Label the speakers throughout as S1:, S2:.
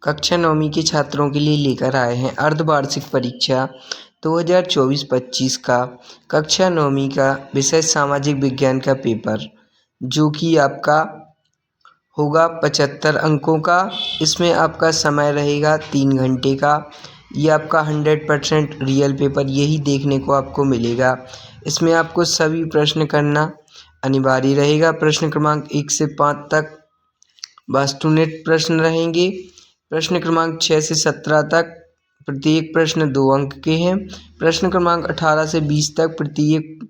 S1: कक्षा नौवीं के छात्रों के लिए लेकर आए हैं अर्धवार्षिक परीक्षा 2024-25 का कक्षा नौवीं का विषय सामाजिक विज्ञान का पेपर, जो कि आपका होगा 75 अंकों का। इसमें आपका समय रहेगा 3 घंटे का। ये आपका 100% रियल पेपर यही देखने को आपको मिलेगा। इसमें आपको सभी प्रश्न करना अनिवार्य रहेगा। प्रश्न क्रमांक 1 से 5 तक वास्तुनिष्ठ प्रश्न रहेंगे। प्रश्न क्रमांक 6 से 17 तक प्रत्येक प्रश्न 2 अंक के हैं। प्रश्न क्रमांक 18 से 20 तक प्रत्येक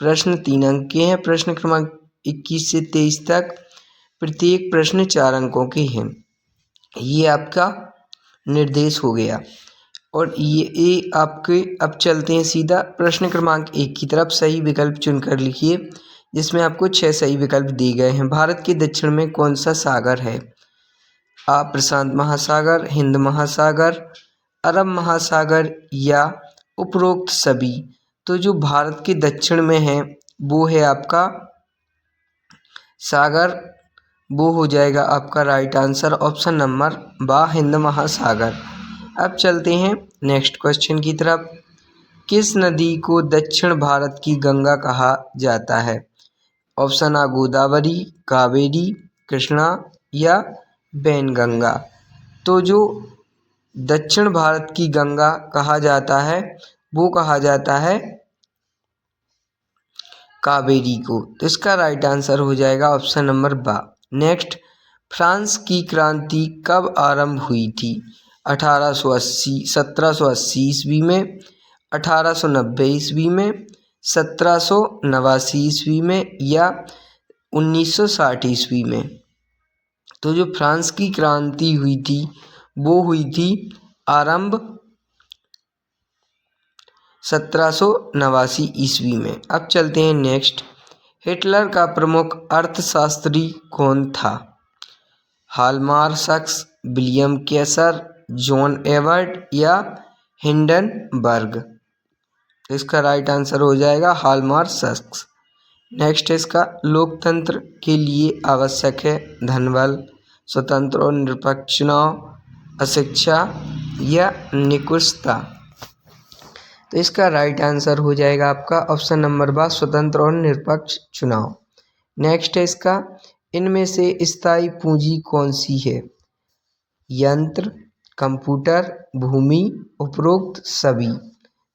S1: प्रश्न 3 अंक के हैं। प्रश्न क्रमांक 21 से 23 तक प्रत्येक प्रश्न 4 अंकों के हैं। ये आपका निर्देश हो गया और ये आपके अब चलते हैं सीधा प्रश्न क्रमांक 1 की तरफ। सही विकल्प चुनकर लिखिए, जिसमें आपको 6 सही विकल्प दिए गए हैं। भारत के दक्षिण में कौन सा सागर है? आ प्रशांत महासागर, हिंद महासागर, अरब महासागर या उपरोक्त सभी। तो जो भारत के दक्षिण में है वो है आपका सागर, वो हो जाएगा आपका राइट आंसर ऑप्शन नंबर बा, हिंद महासागर। अब चलते हैं नेक्स्ट क्वेश्चन की तरफ। किस नदी को दक्षिण भारत की गंगा कहा जाता है? ऑप्शन आ गोदावरी, कावेरी, कृष्णा या वैनगंगा। तो जो दक्षिण भारत की गंगा कहा जाता है वो कहा जाता है कावेरी को। तो इसका राइट आंसर हो जाएगा ऑप्शन नंबर बा। नेक्स्ट, फ्रांस की क्रांति कब आरंभ हुई थी? 1880, 1780 ईस्वी में, 1890 ईस्वी में, 1789 ईस्वी में या 1960 ईस्वी में। तो जो फ्रांस की क्रांति हुई थी वो हुई थी आरंभ 1789 ईस्वी में। अब चलते हैं नेक्स्ट। हिटलर का प्रमुख अर्थशास्त्री कौन था? हार्लमार्क्स, विलियम केसर, जॉन एवर्ट या हिंडनबर्ग। इसका राइट आंसर हो जाएगा हार्लमार्क्स। नेक्स्ट इसका, लोकतंत्र के लिए आवश्यक है धनबल, स्वतंत्र और निरपेक्ष चुनाव, अशिक्षा या निकुष्ता। तो इसका राइट आंसर हो जाएगा आपका ऑप्शन नंबर बा, स्वतंत्र और निरपेक्ष चुनाव। नेक्स्ट है इसका, इनमें से स्थायी पूंजी कौन सी है? यंत्र, कंप्यूटर, भूमि, उपरोक्त सभी।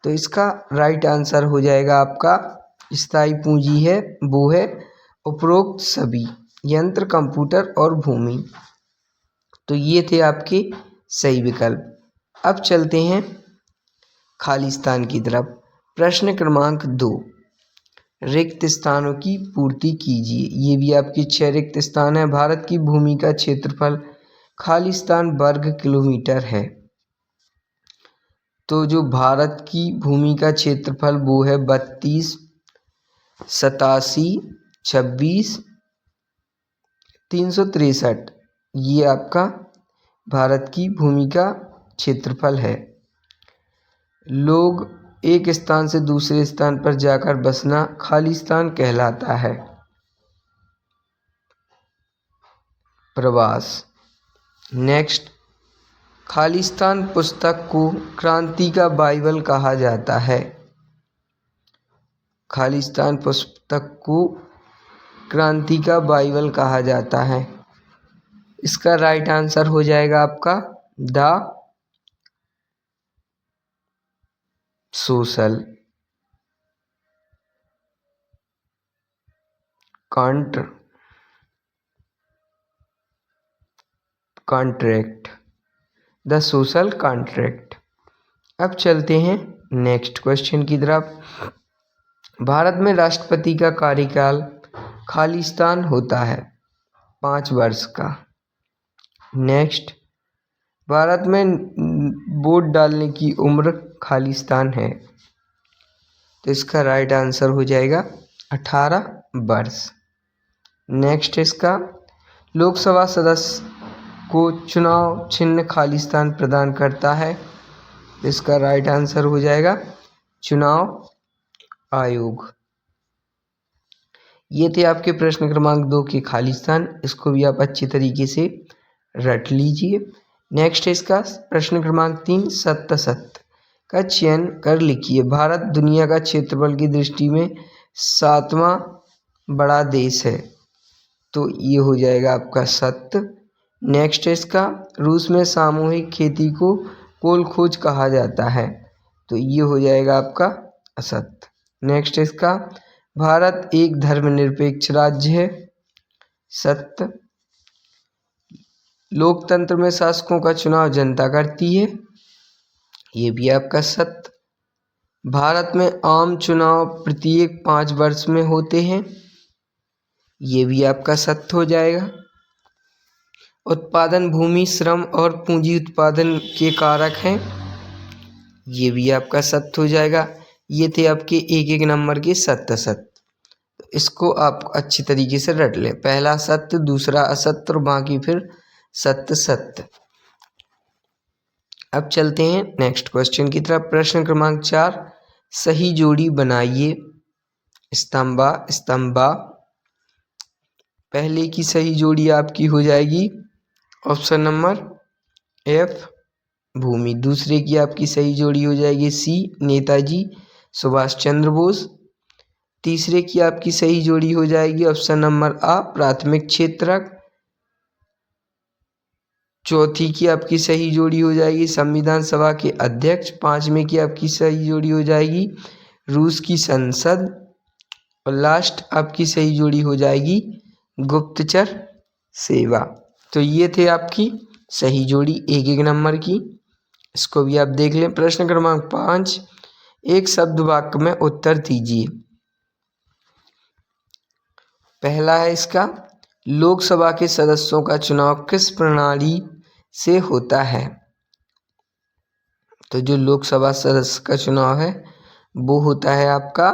S1: तो इसका राइट आंसर हो जाएगा आपका स्थायी पूंजी है वो है उपरोक्त सभी, यंत्र, कंप्यूटर और भूमि। तो ये थे आपके सही विकल्प। अब चलते हैं खालिस्तान की तरफ। प्रश्न क्रमांक 2, रिक्त स्थानों की पूर्ति कीजिए। ये भी आपके 6 रिक्त स्थान है। भारत की भूमि का क्षेत्रफल खालिस्तान वर्ग किलोमीटर है। तो जो भारत की भूमि का क्षेत्रफल वो है 32, 87, 26, 363। ये आपका भारत की भूमि का क्षेत्रफल है। लोग एक स्थान से दूसरे स्थान पर जाकर बसना खालिस्तान कहलाता है। प्रवास। नेक्स्ट, खालिस्तान पुस्तक को क्रांति का बाइबल कहा जाता है। खालिस्तान पुस्तक को क्रांति का बाइबल कहा जाता है। इसका राइट आंसर हो जाएगा आपका the social contract, the social contract. अब चलते हैं नेक्स्ट क्वेश्चन की तरफ। भारत में राष्ट्रपति का कार्यकाल खालिस्तान होता है 5 वर्ष का। नेक्स्ट, भारत में वोट डालने की उम्र खालिस्तान है। तो इसका राइट आंसर हो जाएगा 18 वर्ष। नेक्स्ट इसका, लोकसभा सदस्य को चुनाव चिन्ह खालिस्तान प्रदान करता है। इसका राइट आंसर हो जाएगा चुनाव आयोग। ये थे आपके प्रश्न क्रमांक 2 के खालिस्तान। इसको भी आप अच्छी तरीके से रट लीजिए। नेक्स्ट है इसका प्रश्न क्रमांक 3, सत्य सत्य का चयन कर लिखिए। भारत दुनिया का क्षेत्रफल की दृष्टि में 7वां बड़ा देश है, तो ये हो जाएगा आपका सत्य। नेक्स्ट है इसका रूस में सामूहिक खेती को कोल खोज कहा जाता है, तो ये हो जाएगा आपका असत्य। नेक्स्ट है इसका भारत एक धर्मनिरपेक्ष राज्य है, सत्य। लोकतंत्र में शासकों का चुनाव जनता करती है, ये भी आपका सत्य। भारत में आम चुनाव प्रत्येक 5 वर्ष में होते हैं, ये भी आपका सत्य हो जाएगा। उत्पादन भूमि, श्रम और पूंजी उत्पादन के कारक हैं, ये भी आपका सत्य हो जाएगा। ये थे आपके एक एक नंबर के सत्य सत्य। तो इसको आप अच्छी तरीके से रट लें, पहला सत्य, दूसरा असत्य और बाकी फिर सत्य सत्य। अब चलते हैं नेक्स्ट क्वेश्चन की तरफ। प्रश्न क्रमांक 4, सही जोड़ी बनाइए। स्तंभा स्तंभा, पहले की सही जोड़ी आपकी हो जाएगी ऑप्शन नंबर एफ, भूमि। दूसरे की आपकी सही जोड़ी हो जाएगी सी, नेताजी सुभाष चंद्र बोस। तीसरे की आपकी सही जोड़ी हो जाएगी ऑप्शन नंबर आ, प्राथमिक क्षेत्रक। चौथी की आपकी सही जोड़ी हो जाएगी संविधान सभा के अध्यक्ष। पांचवें की आपकी सही जोड़ी हो जाएगी रूस की संसद। और लास्ट आपकी सही जोड़ी हो जाएगी गुप्तचर सेवा। तो ये थे आपकी सही जोड़ी एक एक नंबर की, इसको भी आप देख लें। प्रश्न क्रमांक 5, एक शब्द वाक्य में उत्तर दीजिए। पहला है इसका लोकसभा के सदस्यों का चुनाव किस प्रणाली से होता है? तो जो लोकसभा सदस्य का चुनाव है वो होता है आपका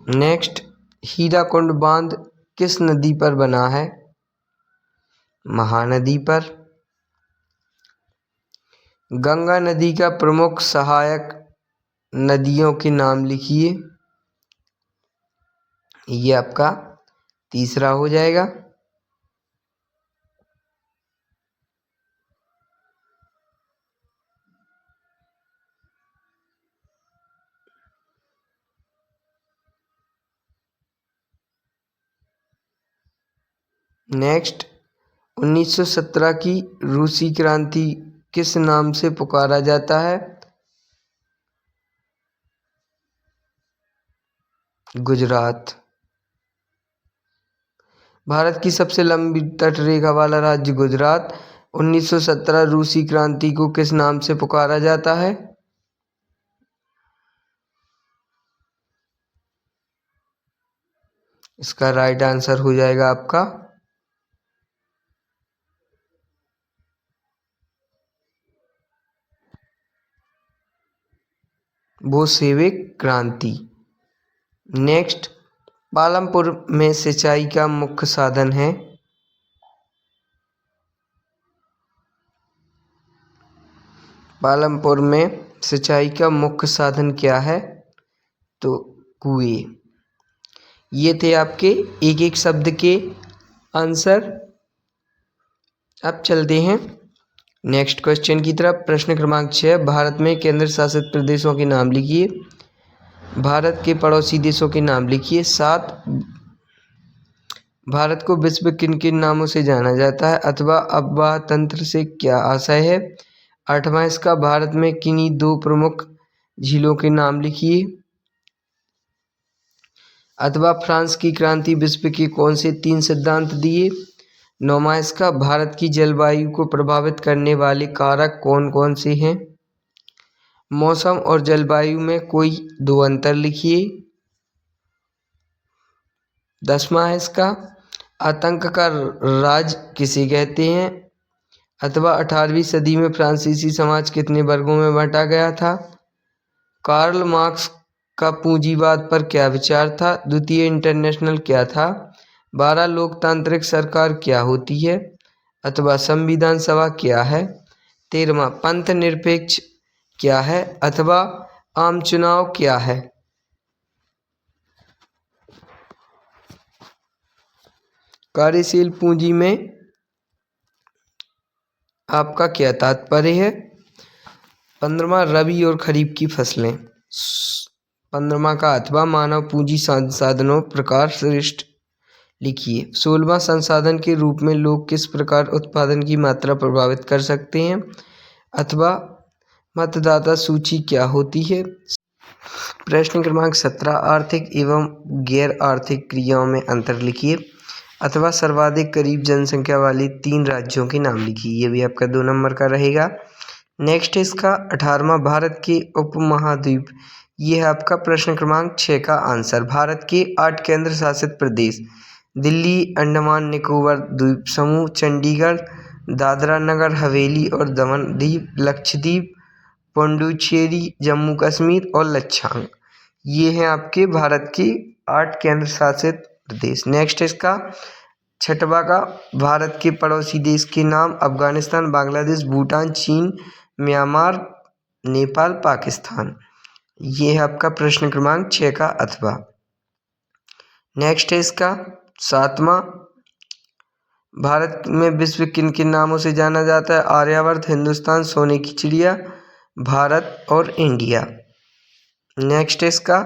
S1: नेक्स्ट, हीराकुंड बांध किस नदी पर बना है? महानदी पर। गंगा नदी का प्रमुख सहायक नदियों के नाम लिखिए, ये आपका तीसरा हो जाएगा। नेक्स्ट, 1917 की रूसी क्रांति किस नाम से पुकारा जाता है? गुजरात। भारत की सबसे लंबी तटरेखा वाला राज्य गुजरात 1917 रूसी क्रांति को किस नाम से पुकारा जाता है? इसका राइट आंसर हो जाएगा आपका बोल्शेविक क्रांति। नेक्स्ट, पालमपुर में सिंचाई का मुख्य साधन है? पालमपुर में सिंचाई का मुख्य साधन क्या है? तो कुएं। ये थे आपके एक एक शब्द के आंसर। अब चलते हैं नेक्स्ट क्वेश्चन की तरफ। प्रश्न क्रमांक 6, भारत में केंद्र शासित प्रदेशों के नाम लिखिए। भारत के पड़ोसी देशों के नाम लिखिए। 7, भारत को विश्व किन किन नामों से जाना जाता है अथवा अफवाह तंत्र से क्या आशय है? 8वां इसका भारत में किन्हीं 2 प्रमुख झीलों के नाम लिखिए। अथवा फ्रांस की क्रांति विश्व के कौन से 3 सिद्धांत दिए? 9वां इसका भारत की जलवायु को प्रभावित करने वाले कारक कौन कौन से हैं? मौसम और जलवायु में कोई 2 अंतर लिखिए। 10वां है इसका आतंक का राज किसे कहते हैं? अथवा 18वीं सदी में फ्रांसीसी समाज कितने वर्गों में बांटा गया था? कार्ल मार्क्स का पूंजीवाद पर क्या विचार था? द्वितीय इंटरनेशनल क्या था? 12 लोकतांत्रिक सरकार क्या होती है? अथवा संविधान सभा क्या है? 13वां पंथ निरपेक्ष क्या है? अथवा आम चुनाव क्या है? कार्यशील पूंजी में आपका क्या तात्पर्य है? 15वां रबी और खरीफ की फसलें। 15वां का अथवा मानव पूंजी संसाधनों प्रकार श्रेष्ठ लिखिए। 16वां संसाधन के रूप में लोग किस प्रकार उत्पादन की मात्रा प्रभावित कर सकते हैं? अथवा मतदाता सूची क्या होती है? प्रश्न क्रमांक 17 आर्थिक एवं गैर आर्थिक क्रियाओं में अंतर लिखिए। अथवा सर्वाधिक करीब जनसंख्या वाले 3 राज्यों के नाम लिखिए। ये भी आपका 2 नंबर का रहेगा। नेक्स्ट इसका 18वां भारत के उपमहाद्वीप। ये है आपका प्रश्न क्रमांक 6 का आंसर। भारत के 8 केंद्र शासित प्रदेश दिल्ली, अंडमान निकोबार द्वीप समूह, चंडीगढ़, दादरा नगर हवेली और दमन द्वीप, लक्षद्वीप, पुडुचेरी, जम्मू कश्मीर और लक्षद्वीप। ये हैं आपके भारत के 8 केंद्र शासित प्रदेश। नेक्स्ट इसका 6वां का भारत के पड़ोसी देश के नाम अफगानिस्तान, बांग्लादेश, भूटान, चीन, म्यांमार, नेपाल, पाकिस्तान। ये है आपका प्रश्न क्रमांक 6 का अथवा। नेक्स्ट है इसका 7वां भारत में विश्व किन किन नामों से जाना जाता है? आर्यावर्त, हिंदुस्तान, सोने की चिड़िया, भारत और इंडिया। नेक्स्ट इसका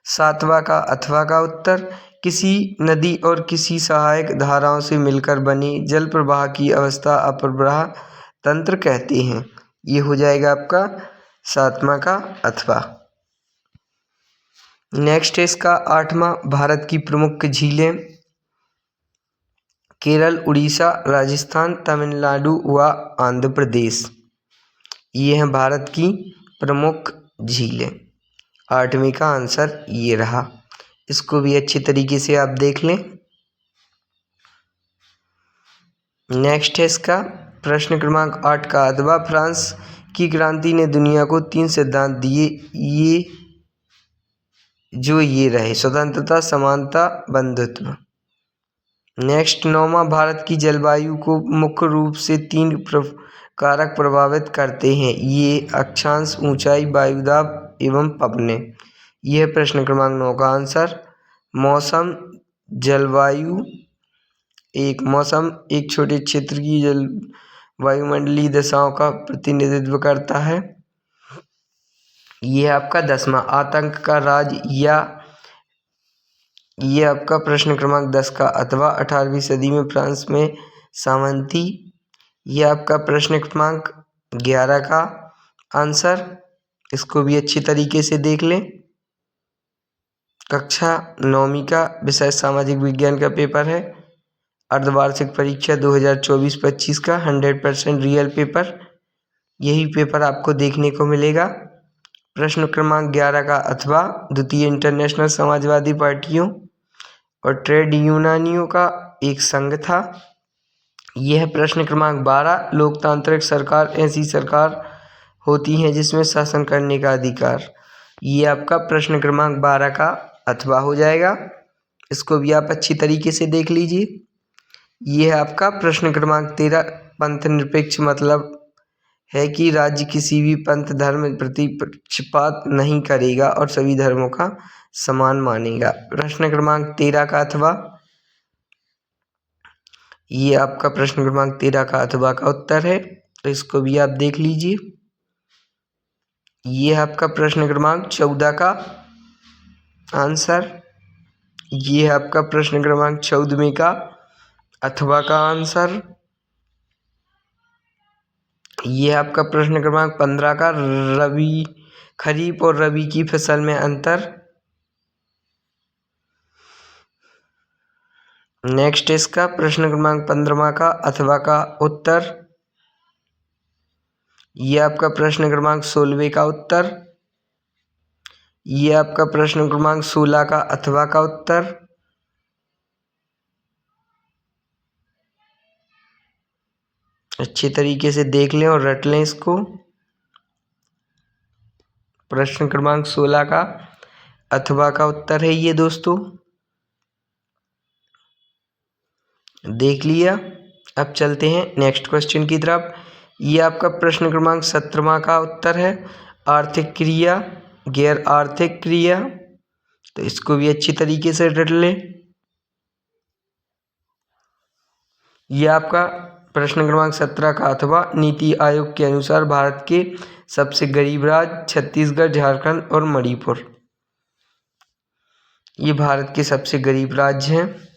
S1: 7वां का अथवा का उत्तर किसी नदी और किसी सहायक धाराओं से मिलकर बने जल प्रवाह की अवस्था अपप्रवाह तंत्र कहते हैं। ये हो जाएगा आपका 7वां का अथवा। नेक्स्ट इसका 8वां भारत की प्रमुख झीलें केरल, उड़ीसा, राजस्थान, तमिलनाडु व आंध्र प्रदेश। ये हैं भारत की प्रमुख झीलें। 8वीं का आंसर ये रहा। इसको भी अच्छी तरीके से आप देख लें। नेक्स्ट है इसका प्रश्न क्रमांक 8 का अथवा फ्रांस की क्रांति ने दुनिया को 3 सिद्धांत दिए। ये रहे स्वतंत्रता, समानता, बंधुत्व। नेक्स्ट 9वां भारत की जलवायु को मुख्य रूप से 3 कारक प्रभावित करते हैं। ये अक्षांश, ऊंचाई, वायुदाब एवं पवने। यह प्रश्न क्रमांक 9 का आंसर। मौसम, जलवायु मौसम एक छोटे क्षेत्र की वायुमंडलीय दशाओं का प्रतिनिधित्व करता है। यह आपका 10वां आतंक का राज या ये आपका प्रश्न क्रमांक 10 का अथवा 18वीं सदी में फ्रांस में सामंती। यह आपका प्रश्न क्रमांक 11 का आंसर। इसको भी अच्छी तरीके से देख लें। कक्षा 9वीं का विषय सामाजिक विज्ञान का पेपर है। अर्धवार्षिक परीक्षा 2024-25 का 100% रियल पेपर। यही पेपर आपको देखने को मिलेगा। प्रश्न क्रमांक 11 का अथवा द्वितीय इंटरनेशनल समाजवादी पार्टियों और ट्रेड यूनियनों का एक संघ था। यह प्रश्न क्रमांक 12 लोकतांत्रिक सरकार ऐसी सरकार होती हैं जिसमें शासन करने का अधिकार। ये आपका प्रश्न क्रमांक 12 का अथवा हो जाएगा। इसको भी आप अच्छी तरीके से देख लीजिए। यह आपका प्रश्न क्रमांक 13 पंथ निरपेक्ष मतलब है कि राज्य किसी भी पंथ धर्म प्रति पक्षपात नहीं करेगा और सभी धर्मों का समान मानेगा। प्रश्न क्रमांक 13 का अथवा ये आपका प्रश्न क्रमांक 13 का अथवा का उत्तर है। तो इसको भी आप देख लीजिए। ये आपका प्रश्न क्रमांक 14 का आंसर। ये है आपका प्रश्न क्रमांक 14वें का अथवा का आंसर। ये आपका प्रश्न क्रमांक 15 का रबी, खरीफ और रबी की फसल में अंतर। नेक्स्ट इसका प्रश्न क्रमांक 15वां का अथवा का उत्तर। ये आपका प्रश्न क्रमांक 16वें का उत्तर। ये आपका प्रश्न क्रमांक 16 का अथवा का उत्तर। अच्छी तरीके से देख लें और रट लें इसको। प्रश्न क्रमांक 16 का अथवा का उत्तर है ये दोस्तों, देख लिया। अब चलते हैं नेक्स्ट क्वेश्चन की तरफ। ये आपका प्रश्न क्रमांक 17वां का उत्तर है। आर्थिक क्रिया गैर आर्थिक क्रिया, तो इसको भी अच्छी तरीके से रट ले। ये आपका प्रश्न क्रमांक 17 का अथवा नीति आयोग के अनुसार भारत के सबसे गरीब राज्य छत्तीसगढ़, झारखंड और मणिपुर। ये भारत के सबसे गरीब राज्य हैं।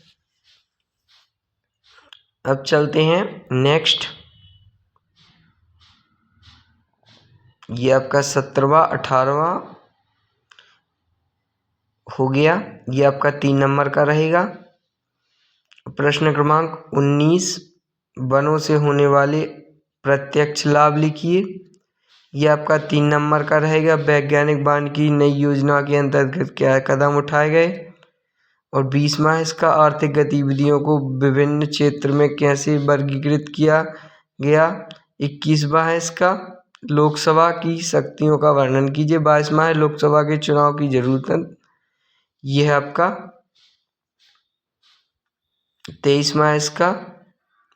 S1: अब चलते हैं नेक्स्ट। ये आपका 17वां 18वां हो गया। ये आपका 3 नंबर का रहेगा। प्रश्न क्रमांक 19, वनों से होने वाले प्रत्यक्ष लाभ लिखिए। ये आपका 3 नंबर का रहेगा। वैज्ञानिक वानिकी नई योजना के अंतर्गत क्या कदम उठाए गए। और 20वां है इसका आर्थिक गतिविधियों को विभिन्न क्षेत्र में कैसे वर्गीकृत किया गया। 21वां है इसका लोकसभा की शक्तियों का वर्णन कीजिए। 22वां है लोकसभा के चुनाव की जरूरत। यह है आपका 23वां है इसका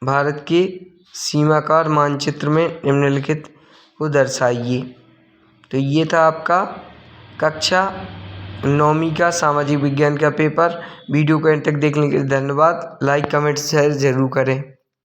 S1: भारत के सीमाकार मानचित्र में निम्नलिखित को दर्शाइए। तो ये था आपका कक्षा 9वीं का सामाजिक विज्ञान का पेपर। वीडियो को अंत तक देखने के लिए धन्यवाद। लाइक कमेंट शेयर जरूर करें।